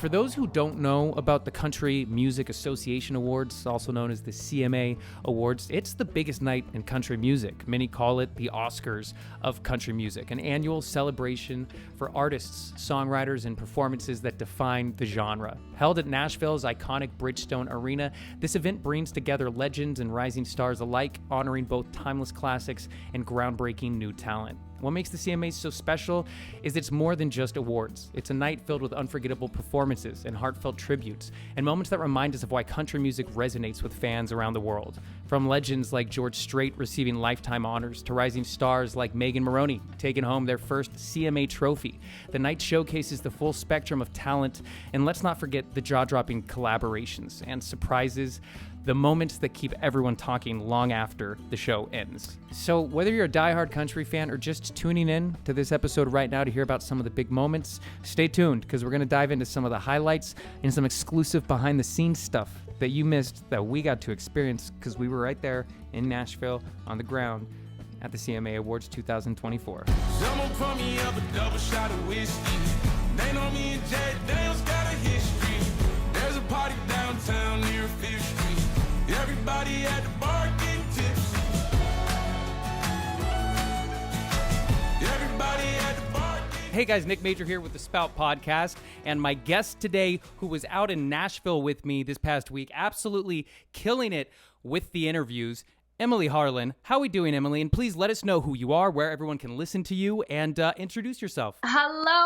For those who don't know about the Country Music Association Awards, also known as the CMA Awards, it's the biggest night in country music. Many call it the Oscars of country music, an annual celebration for artists, songwriters, and performances that define the genre. Held at Nashville's iconic Bridgestone Arena, this event brings together legends and rising stars alike, honoring both timeless classics and groundbreaking new talent. What makes the CMAs so special is it's more than just awards. It's a night filled with unforgettable performances and heartfelt tributes, and moments that remind us of why country music resonates with fans around the world. From legends like George Strait receiving lifetime honors to rising stars like Megan Maroney taking home their first CMA trophy, the night showcases the full spectrum of talent, and let's not forget the jaw-dropping collaborations and surprises, the moments that keep everyone talking long after the show ends. So whether you're a diehard country fan or just tuning in to this episode right now to hear about some of the big moments, stay tuned because we're going to dive into some of the highlights and some exclusive behind the scenes stuff that you missed that we got to experience because we were right there in Nashville on the ground at the CMA Awards 2024. Someone pour me up a double shot of whiskey. They know me and Jack Daniels got a history. There's a party downtown near 5th Street. Everybody at the bar getting tipsy. Everybody at the bar getting... Hey guys, Nick Major here with the Spout podcast, and my guest today, who was out in Nashville with me this past week, absolutely killing it with the interviews, Emily Harlan. How are we doing, Emily? And please let us know who you are, where everyone can listen to you, and introduce yourself. Hello.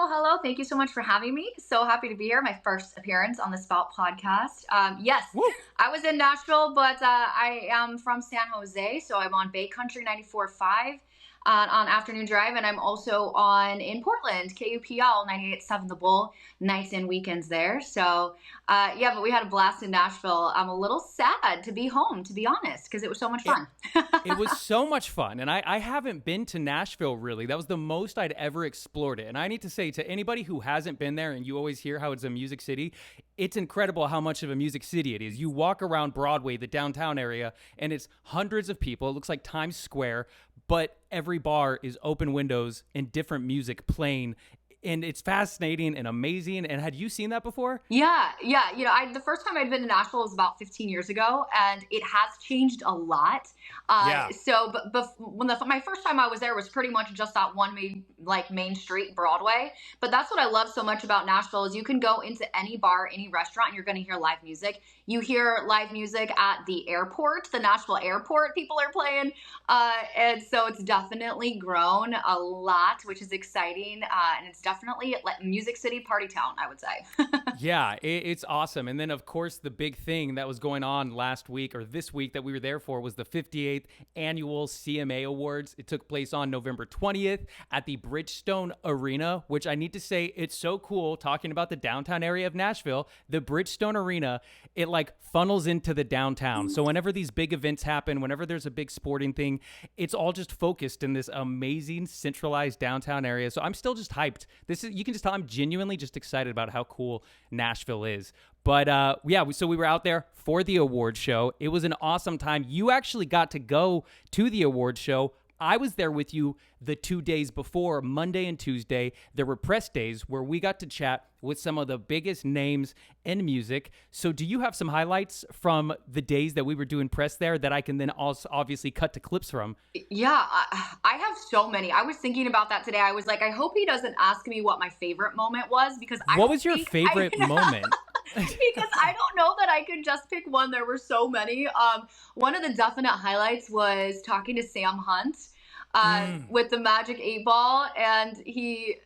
Thank you so much for having me. So happy to be here. My first appearance on the Spout podcast. Yes, Woo. I was in Nashville, but I am from San Jose, so I'm on Bay Country 94.5 on Afternoon Drive, and I'm also in Portland, KUPL 98.7 The Bull, nights and weekends there. So yeah, but we had a blast in Nashville. I'm a little sad to be home, to be honest, because it was so much fun. It was so much fun, and I haven't been to Nashville, really. That was the most I'd ever explored it. And I need to say to anybody who hasn't been there, and you always hear how it's a music city, it's incredible how much of a music city it is. You walk around Broadway, the downtown area, and it's hundreds of people. It looks like Times Square, but every bar is open windows and different music playing. And it's fascinating and amazing. And had you seen that before? Yeah. You know, the first time I'd been to Nashville was about 15 years ago, and it has changed a lot. So, but when my first time I was there was pretty much just that one main street, Broadway. But that's what I love so much about Nashville is you can go into any bar, any restaurant, and you're going to hear live music. You hear live music at the airport, the Nashville airport. People are playing, and so it's definitely grown a lot, which is exciting, and it's definitely Music City party town, I would say. Yeah, it's awesome. And then, of course, the big thing that was going on last week or this week that we were there for was the 58th Annual CMA Awards. It took place on November 20th at the Bridgestone Arena, which I need to say, it's so cool talking about the downtown area of Nashville. The Bridgestone Arena, it funnels into the downtown. So whenever these big events happen, whenever there's a big sporting thing, it's all just focused in this amazing centralized downtown area. So I'm still just hyped. You can just tell I'm genuinely just excited about how cool Nashville is. But so we were out there for the award show. It was an awesome time. You actually got to go to the award show. I was there with you the 2 days before, Monday and Tuesday. There were press days where we got to chat with some of the biggest names in music. So do you have some highlights from the days that we were doing press there that I can then also obviously cut to clips from? Yeah, I have so many. I was thinking about that today. I was like, I hope he doesn't ask me what my favorite moment was because What was your favorite moment? Because I don't know that I could just pick one. There were so many. One of the definite highlights was talking to Sam Hunt with the Magic 8 Ball, and he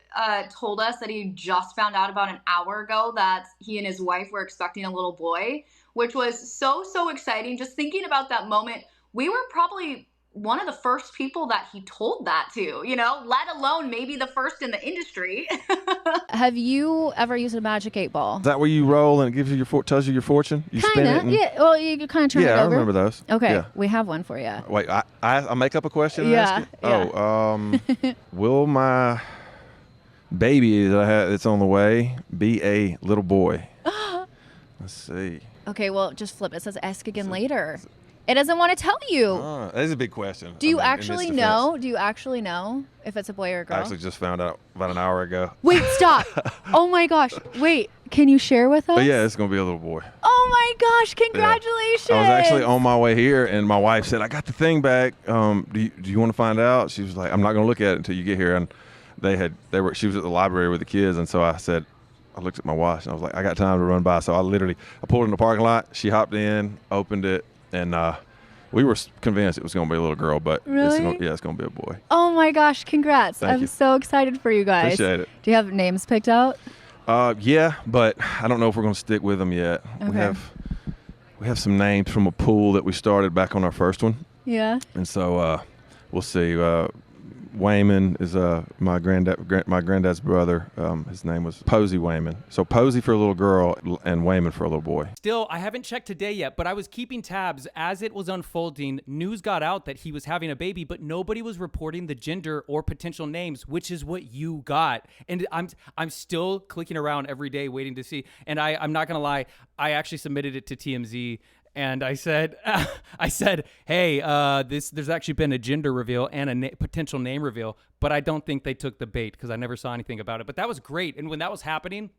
told us that he just found out about an hour ago that he and his wife were expecting a little boy, which was so exciting. Just thinking about that moment, we were probably one of the first people that he told that to, let alone maybe the first in the industry. Have you ever used a Magic 8 Ball? Is that where you roll and it gives you tells you your fortune? You spin it? Yeah. Well, you kind of turn it over. Yeah, I remember those. Okay, yeah. We have one for you. Wait, I make up a question and ask it? Yeah. Will my baby that's on the way be a little boy? Let's see. Okay, well, just flip. It says ask again later. It doesn't want to tell you. That is a big question. Do you actually know? Do you actually know if it's a boy or a girl? I actually just found out about an hour ago. Wait, stop. Oh my gosh. Wait, Can you share with us? But yeah, it's going to be a little boy. Oh my gosh, congratulations. Yeah. I was actually on my way here, and my wife said, I got the thing back. Do you want to find out? She was like, I'm not going to look at it until you get here. And she was at the library with the kids, and so I looked at my watch, and I was like, I got time to run by. So I pulled in the parking lot. She hopped in, opened it, and we were convinced it was going to be a little girl, but really? It's going to be a boy. Oh my gosh, congrats. Thank you. So excited for you guys. Appreciate it. Do you have names picked out? Yeah, but I don't know if we're going to stick with them yet. Okay. We have some names from a pool that we started back on our first one. Yeah. And so we'll see. Wayman is my granddad's brother. His name was Posey Wayman. So Posey for a little girl and Wayman for a little boy. Still, I haven't checked today yet, but I was keeping tabs as it was unfolding. News got out that he was having a baby, but nobody was reporting the gender or potential names, which is what you got. And I'm still clicking around every day waiting to see. And I'm not gonna lie, I actually submitted it to TMZ. And I said, hey, there's actually been a gender reveal and a potential name reveal, but I don't think they took the bait because I never saw anything about it. But that was great. And when that was happening,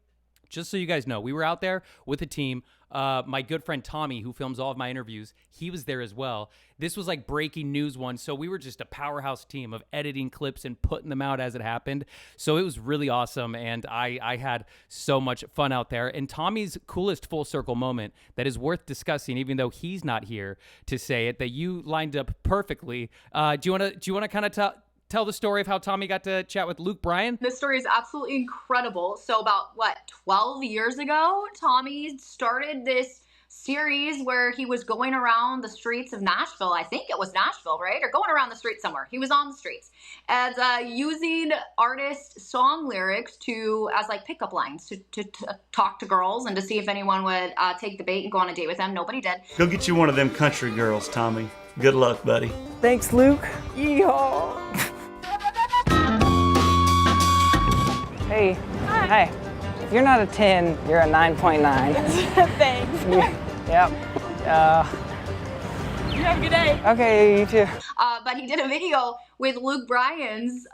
just so you guys know, we were out there with a team. My good friend Tommy, who films all of my interviews, he was there as well. This was like breaking news one. So we were just a powerhouse team of editing clips and putting them out as it happened. So it was really awesome. And I had so much fun out there. And Tommy's coolest full circle moment that is worth discussing, even though he's not here to say it, that you lined up perfectly. Do you want to kind of tell the story of how Tommy got to chat with Luke Bryan? This story is absolutely incredible. So about 12 years ago, Tommy started this series where he was going around the streets of Nashville. I think it was Nashville, right? Or going around the streets somewhere. He was on the streets and using artist song lyrics as like pickup lines to talk to girls and to see if anyone would take the bait and go on a date with him. Nobody did. Go get you one of them country girls, Tommy. Good luck, buddy. Thanks, Luke. Yeehaw. Hey. Hi. If you're not a 10, you're a 9.9. Thanks. Yep. You have a good day. Okay, you too. But he did a video with Luke Bryan's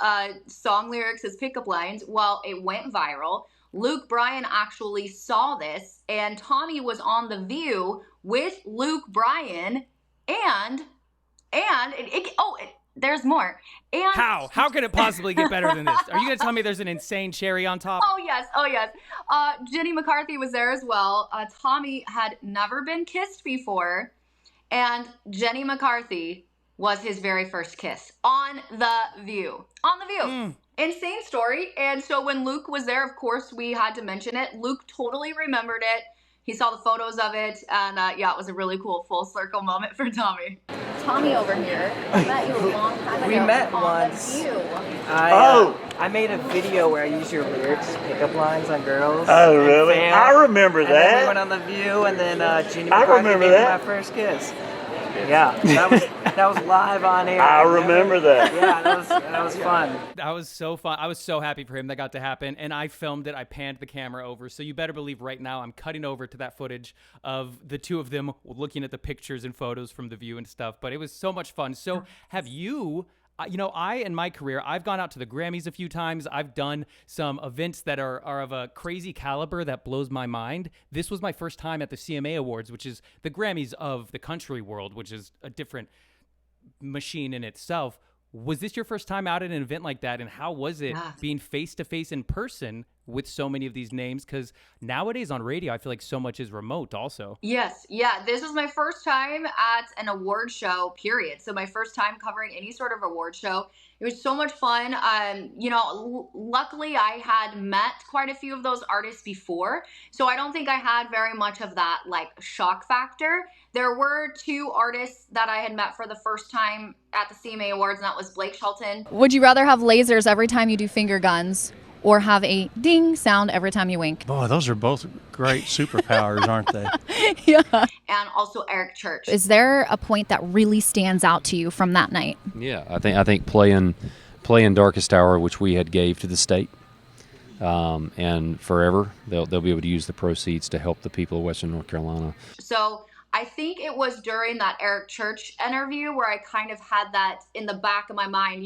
song lyrics as pickup lines. Well, it went viral. Luke Bryan actually saw this, and Tommy was on The View with Luke Bryan, and there's more. And How could it possibly get better than this? Are you going to tell me there's an insane cherry on top? Oh, yes. Jenny McCarthy was there as well. Tommy had never been kissed before, and Jenny McCarthy was his very first kiss on The View. Insane story. And so when Luke was there, of course, we had to mention it. Luke totally remembered it. He saw the photos of it, and it was a really cool full circle moment for Tommy. Tommy over here. I met you a long time ago. We met on once. The View. I made a video where I used your lyrics, pickup lines on girls. Oh, really? I remember and that. Then we went on The View, and then Jenny McCarthy gave me my first kiss. Yeah, that was live on air. I remember that. Yeah, that was fun. That was so fun. I was so happy for him that got to happen, and I filmed it. I panned the camera over, so you better believe right now I'm cutting over to that footage of the two of them looking at the pictures and photos from The View and stuff, but it was so much fun. So have you... in my career, I've gone out to the Grammys a few times. I've done some events that are of a crazy caliber that blows my mind. This was my first time at the CMA Awards, which is the Grammys of the country world, which is a different machine in itself. Was this your first time out at an event like that? And how was it being face-to-face in person with so many of these names? Because nowadays on radio, I feel like so much is remote also. Yes. Yeah. This was my first time at an award show, period. So my first time covering any sort of award show. It was so much fun. Luckily I had met quite a few of those artists before. So I don't think I had very much of that shock factor. There were two artists that I had met for the first time at the CMA Awards, and that was Blake Shelton. Would you rather have lasers every time you do finger guns or have a ding sound every time you wink? Boy, those are both great superpowers, aren't they? Yeah. And also Eric Church. Is there a point that really stands out to you from that night? Yeah, I think playing Darkest Hour, which we had gave to the state, and forever they'll be able to use the proceeds to help the people of Western North Carolina. So I think it was during that Eric Church interview where I kind of had that in the back of my mind,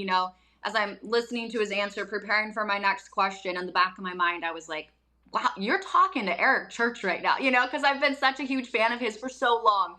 as I'm listening to his answer, preparing for my next question, in the back of my mind, I was like, wow, you're talking to Eric Church right now, because I've been such a huge fan of his for so long.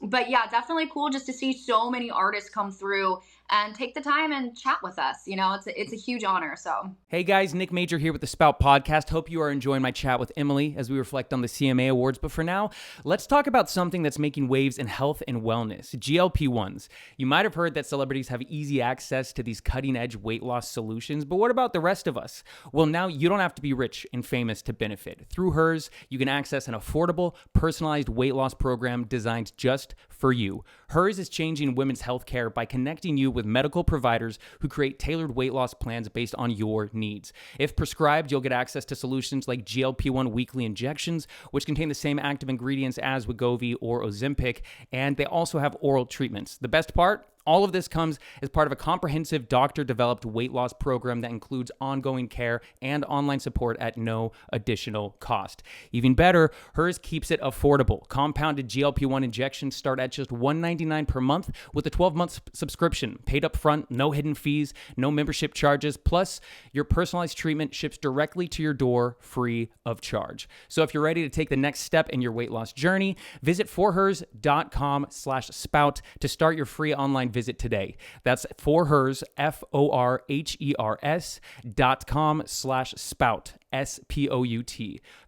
But yeah, definitely cool just to see so many artists come through and take the time and chat with us. It's a huge honor. So, hey guys, Nick Major here with the Spout podcast. Hope you are enjoying my chat with Emily as we reflect on the CMA Awards. But for now, let's talk about something that's making waves in health and wellness, GLP-1s. You might have heard that celebrities have easy access to these cutting-edge weight loss solutions, but what about the rest of us? Well, now you don't have to be rich and famous to benefit. Through Hers, you can access an affordable, personalized weight loss program designed just for you. Hers is changing women's healthcare by connecting you with medical providers who create tailored weight loss plans based on your needs. If prescribed, you'll get access to solutions like GLP-1 weekly injections, which contain the same active ingredients as Wegovy or Ozempic, and they also have oral treatments. The best part? All of this comes as part of a comprehensive doctor-developed weight loss program that includes ongoing care and online support at no additional cost. Even better, Hers keeps it affordable. Compounded GLP-1 injections start at just $199 per month with a 12-month subscription. Paid up front, no hidden fees, no membership charges. Plus, your personalized treatment ships directly to your door free of charge. So if you're ready to take the next step in your weight loss journey, visit forhers.com/spout to start your free online visit today. That's forhers, forhers.com/spout, SPOUT,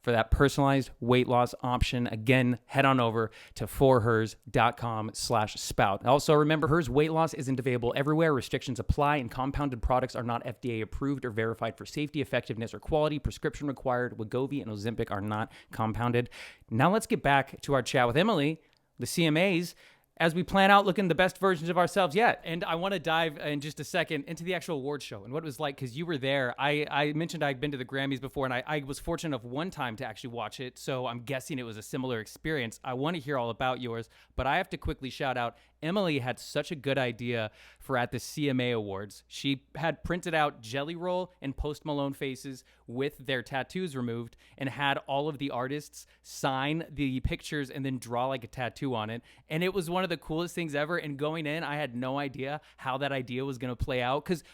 for that personalized weight loss option. Again, head on over to forhers.com/spout. Also, remember, Hers weight loss isn't available everywhere. Restrictions apply, and compounded products are not FDA approved or verified for safety, effectiveness, or quality. Prescription required. Wegovy and Ozempic are not compounded. Now let's get back to our chat with Emily, the CMAs, as we plan out looking the best versions of ourselves yet. And I want to dive in just a second into the actual award show and what it was like, because you were there. I mentioned I'd been to the Grammys before, and I was fortunate of one time to actually watch it, so I'm guessing it was a similar experience. I want to hear all about yours, but I have to quickly shout out, Emily had such a good idea for at the CMA Awards. She had printed out Jelly Roll and Post Malone faces with their tattoos removed and had all of the artists sign the pictures and then draw like a tattoo on it. And it was one of the coolest things ever. And going in, I had no idea how that idea was going to play out, because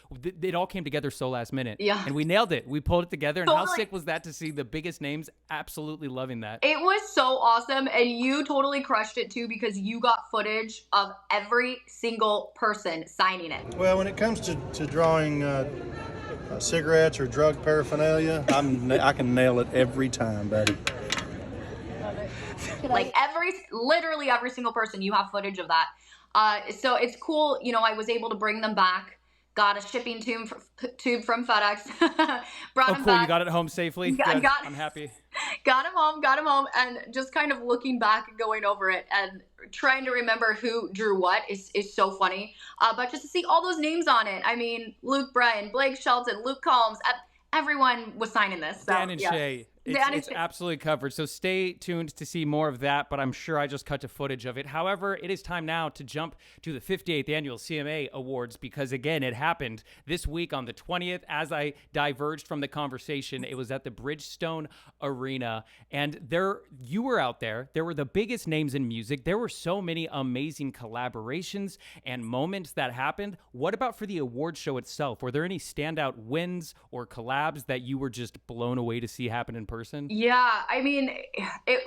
it all came together so last minute. Yeah. And we nailed it. We pulled it together. And totally. How sick was that to see the biggest names absolutely loving that? It was so awesome. And you totally crushed it too, because you got footage of every single person signing it. Well, when it comes to drawing cigarettes or drug paraphernalia, I can nail it every time, buddy. Like literally every single person, you have footage of that. So it's cool. I was able to bring them back. Got a shipping tube from FedEx. Brought him cool. back. You got it home safely? Good. I'm happy. Got him home. And just kind of looking back and going over it and trying to remember who drew what is so funny. But just to see all those names on it. I mean, Luke Bryan, Blake Shelton, Luke Combs, everyone was signing this. So, Dan and Shay. It's absolutely covered. So stay tuned to see more of that, but I'm sure I just cut to footage of it. However, it is time now to jump to the 58th Annual CMA Awards, because, again, it happened this week on the 20th. As I diverged from the conversation, it was at the Bridgestone Arena, and you were out there. There were the biggest names in music. There were so many amazing collaborations and moments that happened. What about for the award show itself? Were there any standout wins or collabs that you were just blown away to see happen in person? Yeah, I mean,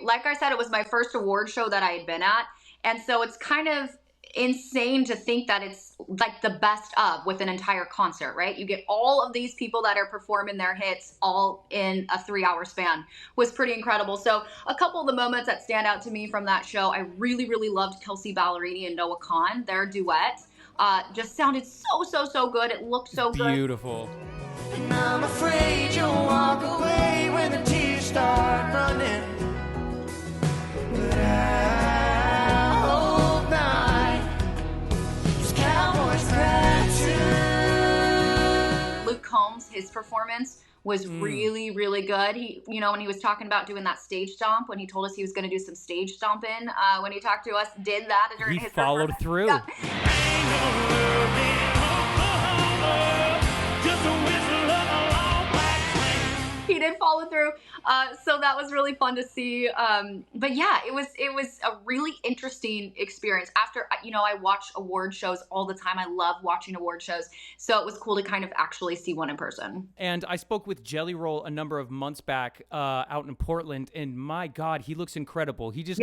like I said, it was my first award show that I had been at. And so it's kind of insane to think that it's like the best of with an entire concert, right? You get all of these people that are performing their hits all in a 3-hour span. Was pretty incredible. So a couple of the moments that stand out to me from that show, I really, really loved Kelsey Ballerini and Noah Kahan. Their duet just sounded so good. It looked so good. Beautiful. And I'm afraid you'll walk away when the tears start running. But I hope not, 'cause cowboys cry too. Luke Combs, his performance was really, really good. He, when he was talking about doing that stage stomp, when he told us he was going to do some stage stomping, when he talked to us, did that during his followed through. Yeah. he did follow through. So that was really fun to see. But yeah, it was a really interesting experience. After, I watch award shows all the time. I love watching award shows. So it was cool to kind of actually see one in person. And I spoke with Jelly Roll a number of months back out in Portland, and my God, he looks incredible. He just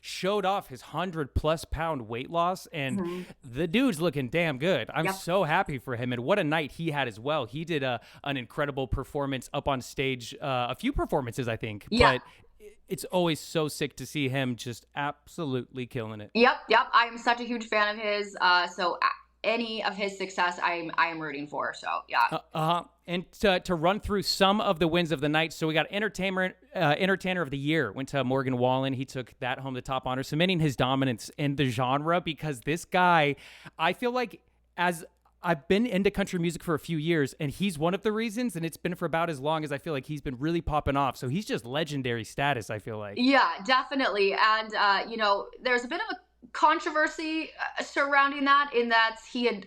showed off his 100+ pound weight loss, and the dude's looking damn good. I'm so happy for him, and what a night he had as well. He did an incredible performance up on stage, a few performances, I think. Yeah. But it's always so sick to see him just absolutely killing it. Yep. I'm such a huge fan of his. So any of his success, I am rooting for. So yeah. And to run through some of the wins of the night, so we got Entertainer of the Year went to Morgan Wallen. He took that home the top honor, cementing his dominance in the genre, because this guy, I feel like, as I've been into country music for a few years, and he's one of the reasons, and it's been for about as long as I feel like he's been really popping off. So he's just legendary status, I feel like. Yeah, definitely. And, there's a bit of a controversy surrounding that, in that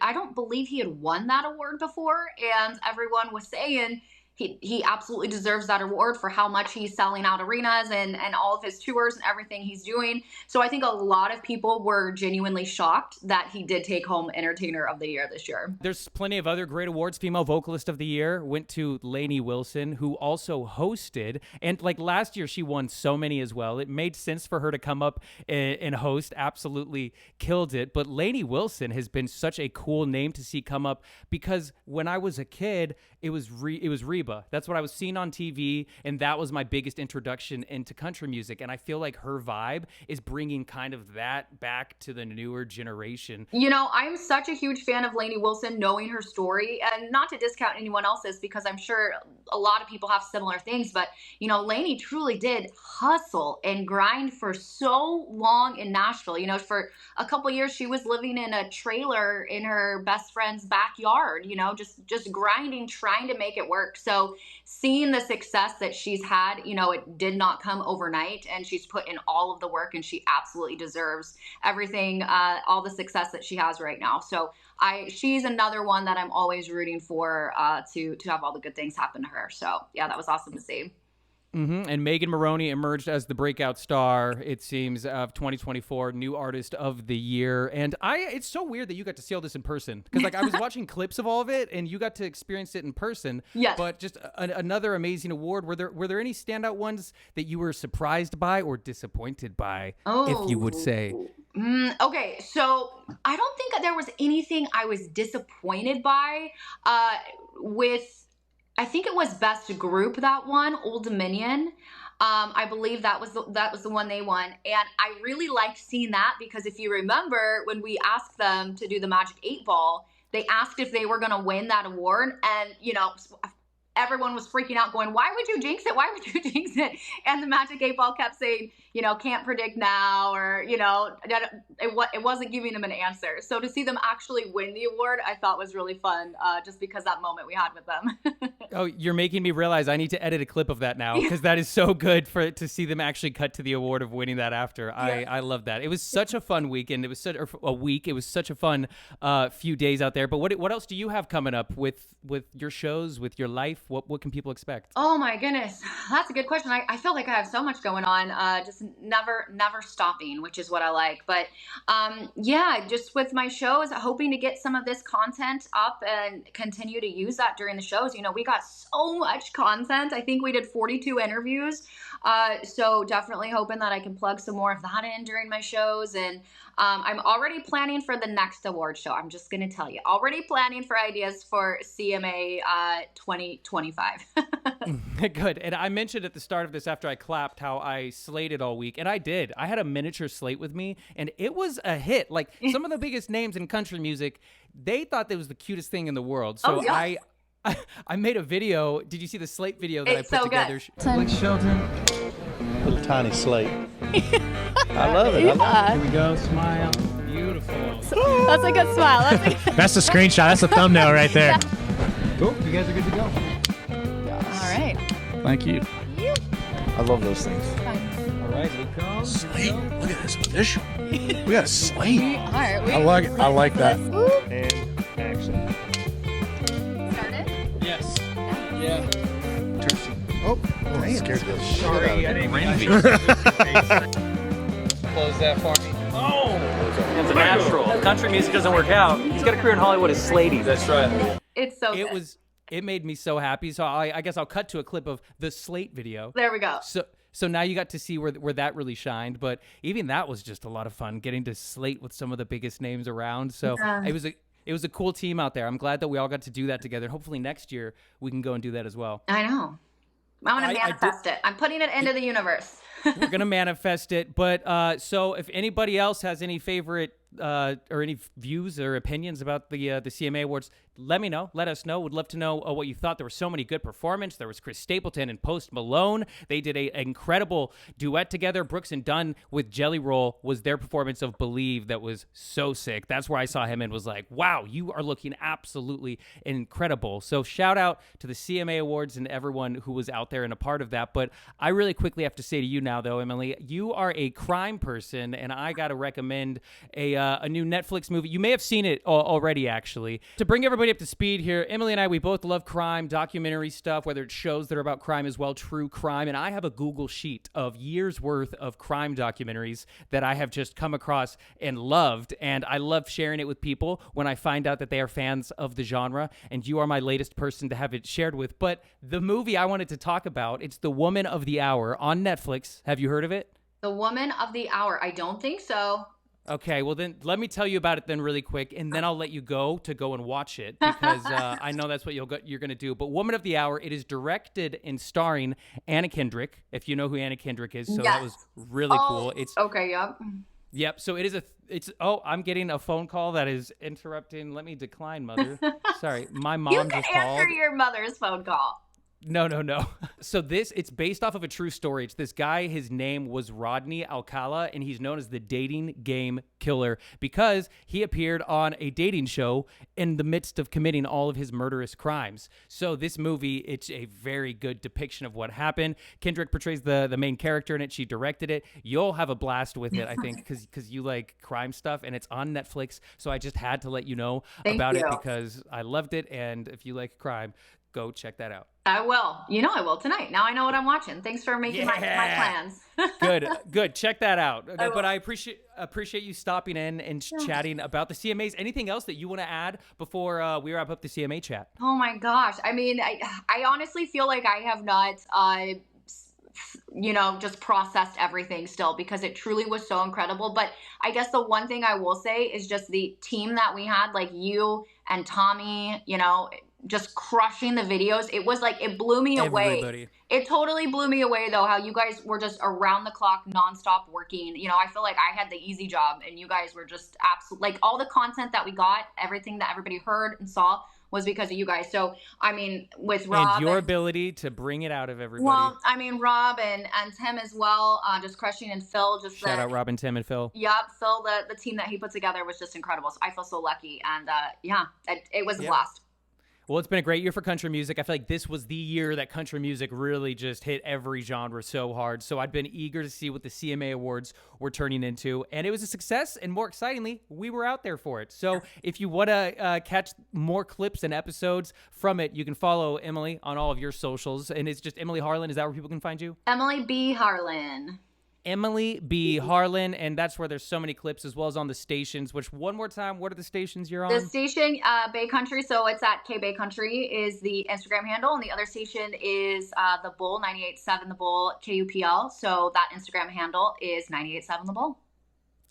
I don't believe he had won that award before, and everyone was saying he absolutely deserves that award for how much he's selling out arenas and all of his tours and everything he's doing. So I think a lot of people were genuinely shocked that he did take home Entertainer of the Year this year. There's plenty of other great awards. Female Vocalist of the Year went to Lainey Wilson, who also hosted. And like last year, she won so many as well. It made sense for her to come up and host. Absolutely killed it. But Lainey Wilson has been such a cool name to see come up, because when I was a kid, it was Reba. That's what I was seeing on TV, and that was my biggest introduction into country music. And I feel like her vibe is bringing kind of that back to the newer generation. I'm such a huge fan of Lainey Wilson, knowing her story, and not to discount anyone else's, because I'm sure a lot of people have similar things. But, Lainey truly did hustle and grind for so long in Nashville. For a couple years, she was living in a trailer in her best friend's backyard, just grinding, trying to make it work. So seeing the success that she's had, it did not come overnight, and she's put in all of the work, and she absolutely deserves everything, all the success that she has right now. So she's another one that I'm always rooting for to have all the good things happen to her. So yeah, that was awesome to see. And Megan Moroney emerged as the breakout star, it seems, of 2024 New Artist of the Year. And it's so weird that you got to see all this in person, because I was watching clips of all of it, and you got to experience it in person. Yes. But just another amazing award. Were there any standout ones that you were surprised by or disappointed by, if you would say? Okay, so I don't think there was anything I was disappointed by with. I think it was Best Group that won, Old Dominion. I believe that was the one they won, and I really liked seeing that, because if you remember, when we asked them to do the Magic 8 Ball, they asked if they were going to win that award, and everyone was freaking out, going, "Why would you jinx it? Why would you jinx it?" And the Magic 8 Ball kept saying, "Can't predict now," or it wasn't giving them an answer. So to see them actually win the award, I thought was really fun, just because that moment we had with them. Oh, you're making me realize I need to edit a clip of that now, because that is so good to see them actually cut to the award of winning that after. Yeah. I love that. It was such a fun weekend. It was such a week. It was such a fun few days out there. But what else do you have coming up with your shows, with your life? What can people expect? Oh my goodness, that's a good question. I feel like I have so much going on, just never stopping, which is what I like. But just with my shows, hoping to get some of this content up and continue to use that during the shows. We got so much content. I think we did 42 interviews. So definitely hoping that I can plug some more of that in during my shows. And I'm already planning for the next award show. I'm just going to tell you, already planning for ideas for CMA 2025. Good. And I mentioned at the start of this, after I clapped, how I slated all week. And I did. I had a miniature slate with me, and it was a hit. Like, some of the biggest names in country music, they thought that was the cutest thing in the world. So I made a video. Did you see the slate video that I put together? Like Shelton. Little tiny slate. I love it. Yeah. Here we go. Smile. Beautiful. That's a good smile. That's the screenshot. That's the thumbnail right there. Cool. You guys are good to go. All right. Thank you. I love those things. All right, here we go. Slate. Look at this official. We got a slate. We are. I like that. And action. Started? Yes. Yeah. Turkey. Oh, damn. Scared the shit out of Sorry, me. I didn't mean Close that for me. Oh! It's a natural. If country music doesn't work out, he's got a career in Hollywood as Slatey. That's right. It's so good. It made me so happy. So I guess I'll cut to a clip of the Slate video. There we go. So now you got to see where that really shined. But even that was just a lot of fun, getting to slate with some of the biggest names around. So it was a cool team out there. I'm glad that we all got to do that together. Hopefully next year we can go and do that as well. I know. I want to manifest it. I'm putting it into the universe. We're going to manifest it. But so if anybody else has any favorite or any views or opinions about the CMA Awards, let me know. Let us know. Would love to know what you thought. There were so many good performances. There was Chris Stapleton and Post Malone. They did an incredible duet together. Brooks and Dunn with Jelly Roll was their performance of Believe that was so sick. That's where I saw him and was like, wow, you are looking absolutely incredible. So shout out to the CMA Awards and everyone who was out there and a part of that. But I really quickly have to say to you now, though, Emily, you are a crime person, and I got to recommend a new Netflix movie. You may have seen it already, actually. To bring everybody up to speed here, Emily and I, we both love crime, documentary stuff, whether it's shows that are about crime as well, true crime. And I have a Google sheet of years worth of crime documentaries that I have just come across and loved. And I love sharing it with people when I find out that they are fans of the genre. And you are my latest person to have it shared with. But the movie I wanted to talk about, it's The Woman of the Hour on Netflix. Have you heard of it? The Woman of the Hour. I don't think so. Okay, well then let me tell you about it then really quick, and then I'll let you go and watch it because I know that's what you're going to do. But Woman of the Hour, it is directed and starring Anna Kendrick, if you know who Anna Kendrick is. So that was really cool. It's okay. Yep. Yep. So it is I'm getting a phone call that is interrupting. Let me decline, mother. Sorry, my mom just called. You can answer your mother's phone call. No. So it's based off of a true story. It's this guy, his name was Rodney Alcala, and he's known as the dating game killer because he appeared on a dating show in the midst of committing all of his murderous crimes. So this movie, it's a very good depiction of what happened. Kendrick portrays the main character in it. She directed it. You'll have a blast with it, I think, because you like crime stuff, and it's on Netflix. So I just had to let you know about it because I loved it, and if you like crime, go check that out. I will. I will tonight. Now I know what I'm watching. Thanks for making my plans. Good. Check that out. But I appreciate you stopping in and chatting about the CMAs. Anything else that you want to add before we wrap up the CMA chat? Oh my gosh. I mean, I honestly feel like I have not, just processed everything still because it truly was so incredible. But I guess the one thing I will say is just the team that we had, like you and Tommy, just crushing the videos. It was like, it blew me away. It totally blew me away though, how you guys were just around the clock, nonstop working. I feel like I had the easy job and you guys were just absolutely, like all the content that we got, everything that everybody heard and saw was because of you guys. So, I mean, with Rob. And your ability to bring it out of everybody. Well, I mean, Rob and Tim as well, just crushing, and Phil. Shout out Rob and Tim and Phil. Yep, Phil, the team that he put together was just incredible. So I feel so lucky. And it was a blast. Well, it's been a great year for country music. I feel like this was the year that country music really just hit every genre so hard. So I'd been eager to see what the CMA Awards were turning into. And it was a success. And more excitingly, we were out there for it. So if you want to catch more clips and episodes from it, you can follow Emily on all of your socials. And it's just Emily Harlan. Is that where people can find you? Emily B. Harlan. Emily B. Harlan, and that's where there's so many clips as well as on the stations, which one more time, what are the stations you're on? The station, Bay Country, so it's at K Bay Country is the Instagram handle, and the other station is The Bull, 98.7 The Bull, KUPL, so that Instagram handle is 98.7 The Bull.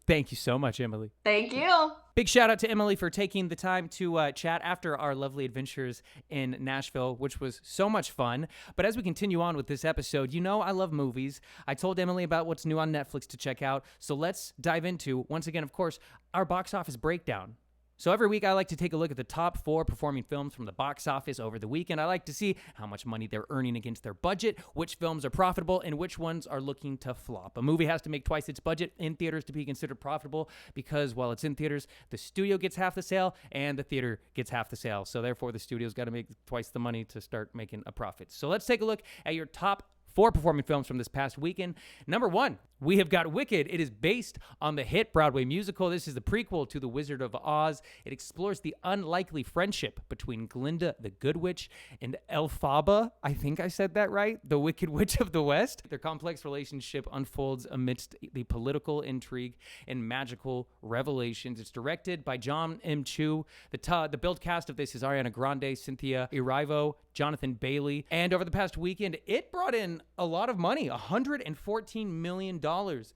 Thank you so much, Emily. Thank you. Big shout out to Emily for taking the time to chat after our lovely adventures in Nashville, which was so much fun. But as we continue on with this episode, I love movies. I told Emily about what's new on Netflix to check out. So let's dive into, once again, of course, our box office breakdown. So every week I like to take a look at the top 4 performing films from the box office over the weekend. I like to see how much money they're earning against their budget, which films are profitable, and which ones are looking to flop. A movie has to make twice its budget in theaters to be considered profitable because while it's in theaters, the studio gets half the sale and the theater gets half the sale. So therefore, the studio's got to make twice the money to start making a profit. So let's take a look at your top 4 performing films from this past weekend. Number 1, we have got Wicked. It is based on the hit Broadway musical. This is the prequel to The Wizard of Oz. It explores the unlikely friendship between Glinda the Good Witch and Elphaba, I think I said that right, the Wicked Witch of the West. Their complex relationship unfolds amidst the political intrigue and magical revelations. It's directed by John M. Chu. The build cast of this is Ariana Grande, Cynthia Erivo, Jonathan Bailey. And over the past weekend, it brought in a lot of money, $114 million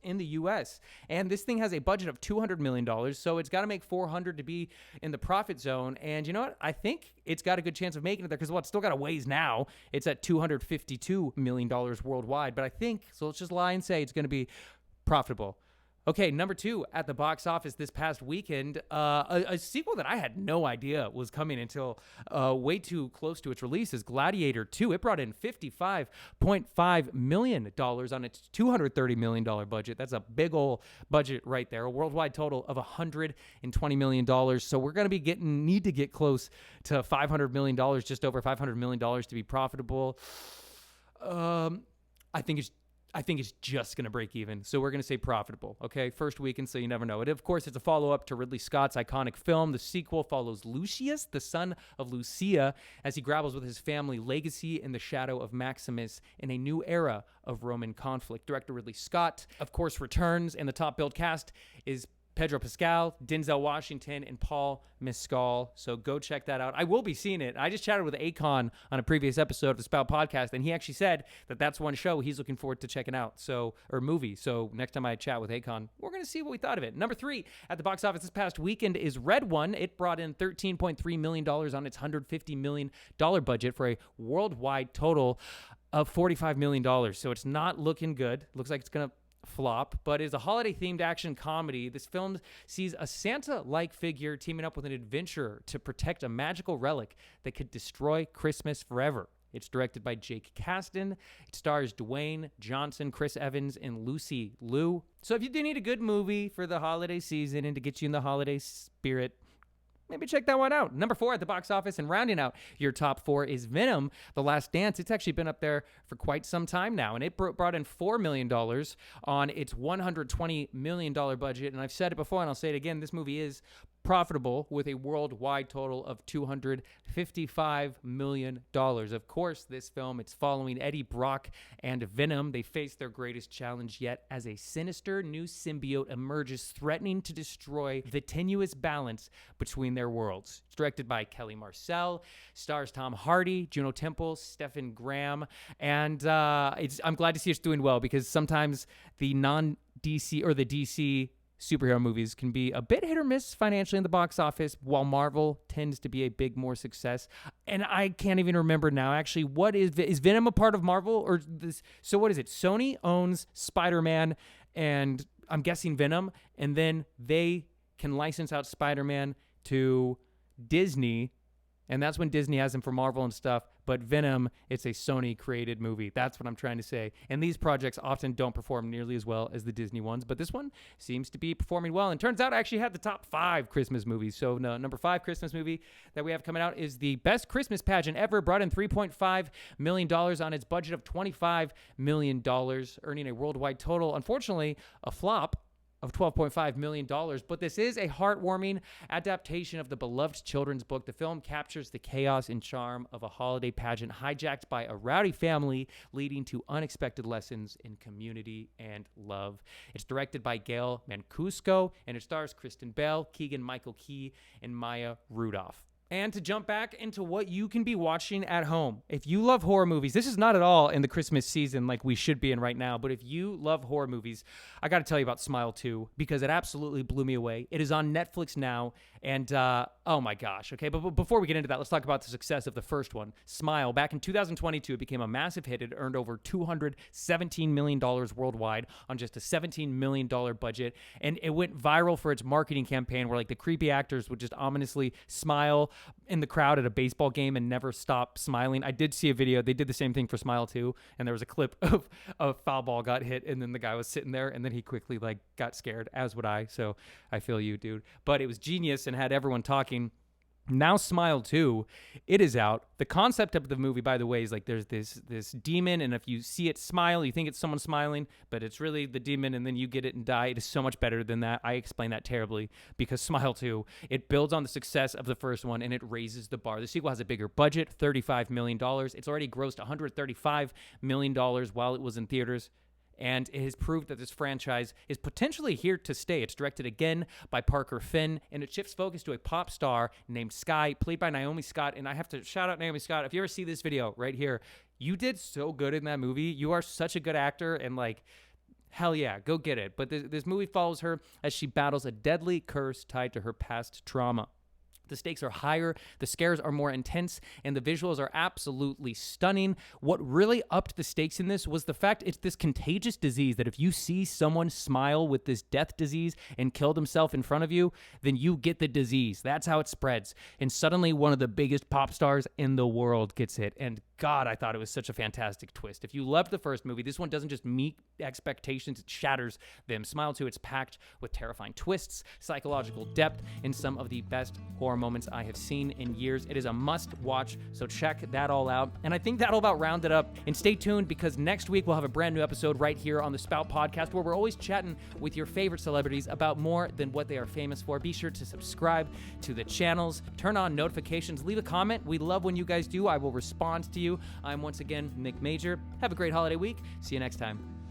in the U.S. And this thing has a budget of $200 million, so it's got to make $400 to be in the profit zone. And you know what? I think it's got a good chance of making it there because, well, it's still got a ways now. It's at $252 million worldwide. But I think, so let's just lie and say it's going to be profitable. Okay, number 2 at the box office this past weekend, a sequel that I had no idea was coming until way too close to its release is Gladiator 2. It brought in $55.5 million on its $230 million budget. That's a big old budget right there, a worldwide total of $120 million. So we're going to need to get close to $500 million, just over $500 million to be profitable. I think it's just going to break even. So we're going to say profitable, okay? First weekend, so you never know. Of course, it's a follow-up to Ridley Scott's iconic film. The sequel follows Lucius, the son of Lucia, as he grapples with his family legacy in the shadow of Maximus in a new era of Roman conflict. Director Ridley Scott, of course, returns, and the top-billed cast is Pedro Pascal, Denzel Washington, and Paul Mescal. So go check that out. I will be seeing it. I just chatted with Akon on a previous episode of the Spout podcast, and he actually said that that's one show he's looking forward to checking out. Or movie. So next time I chat with Akon, we're going to see what we thought of it. Number 3 at the box office this past weekend is Red One. It brought in $13.3 million on its $150 million budget for a worldwide total of $45 million. So it's not looking good. Looks like it's going to flop, but is a holiday-themed action comedy. This film sees a Santa-like figure teaming up with an adventurer to protect a magical relic that could destroy Christmas forever. It's directed by Jake Kasdan. It stars Dwayne Johnson, Chris Evans, and Lucy Liu. So if you do need a good movie for the holiday season and to get you in the holiday spirit, maybe check that one out. Number 4 at the box office, and rounding out your top 4 is Venom, The Last Dance. It's actually been up there for quite some time now, and it brought in $4 million on its $120 million budget. And I've said it before, and I'll say it again, this movie is profitable with a worldwide total of $255 million. Of course, this film, it's following Eddie Brock and Venom. They face their greatest challenge yet as a sinister new symbiote emerges, threatening to destroy the tenuous balance between their worlds. It's directed by Kelly Marcel, stars Tom Hardy, Juno Temple, Stephen Graham, and I'm glad to see it's doing well because sometimes the non-DC or the DC superhero movies can be a bit hit or miss financially in the box office, while Marvel tends to be a big more success. And I can't even remember now, actually, what is Venom a part of Marvel? Or this? So what is it? Sony owns Spider-Man and I'm guessing Venom, and then they can license out Spider-Man to Disney, and that's when Disney has him for Marvel and stuff. But Venom, it's a Sony-created movie. That's what I'm trying to say. And these projects often don't perform nearly as well as the Disney ones, but this one seems to be performing well. And turns out I actually had the top 5 Christmas movies. So no, number 5 Christmas movie that we have coming out is The Best Christmas Pageant Ever. Brought in $3.5 million on its budget of $25 million, earning a worldwide total, unfortunately, a flop of $12.5 million, but this is a heartwarming adaptation of the beloved children's book. The film captures the chaos and charm of a holiday pageant hijacked by a rowdy family, leading to unexpected lessons in community and love. It's directed by Gail Mancuso, and it stars Kristen Bell, Keegan-Michael Key, and Maya Rudolph. And to jump back into what you can be watching at home. If you love horror movies, this is not at all in the Christmas season like we should be in right now, but if you love horror movies, I got to tell you about Smile 2 because it absolutely blew me away. It is on Netflix now, and oh my gosh, okay? But before we get into that, let's talk about the success of the first one. Smile, back in 2022, it became a massive hit. It earned over $217 million worldwide on just a $17 million budget, and it went viral for its marketing campaign where like the creepy actors would just ominously smile in the crowd at a baseball game and never stop smiling. I did see a video. They did the same thing for Smile 2, and there was a clip of a foul ball got hit, and then the guy was sitting there, and then he quickly got scared, as would I. So I feel you, dude. But it was genius and had everyone talking. Now Smile 2, it is out. The concept of the movie, by the way, is like there's this demon, and if you see it smile, you think it's someone smiling, but it's really the demon, and then you get it and die. It is so much better than that. I explain that terribly because Smile 2, it builds on the success of the first one, and it raises the bar. The sequel has a bigger budget, $35 million. It's already grossed $135 million while it was in theaters. And it has proved that this franchise is potentially here to stay. It's directed again by Parker Finn, and it shifts focus to a pop star named Sky, played by Naomi Scott. And I have to shout out Naomi Scott. If you ever see this video right here, you did so good in that movie. You are such a good actor, and like, hell yeah, go get it. But this movie follows her as she battles a deadly curse tied to her past trauma. The stakes are higher, the scares are more intense, and the visuals are absolutely stunning. What really upped the stakes in this was the fact it's this contagious disease that if you see someone smile with this death disease and kill themselves in front of you, then you get the disease. That's how it spreads. And suddenly one of the biggest pop stars in the world gets it. And God, I thought it was such a fantastic twist. If you loved the first movie, this one doesn't just meet expectations, it shatters them. Smile 2, it's packed with terrifying twists, psychological depth, and some of the best horror moments I have seen in years. It is a must-watch, so check that all out. And I think that'll about round it up. And stay tuned, because next week we'll have a brand new episode right here on the Spout Podcast, where we're always chatting with your favorite celebrities about more than what they are famous for. Be sure to subscribe to the channels, turn on notifications, leave a comment. We love when you guys do. I will respond to you. I'm once again Nick Major. Have a great holiday week. See you next time.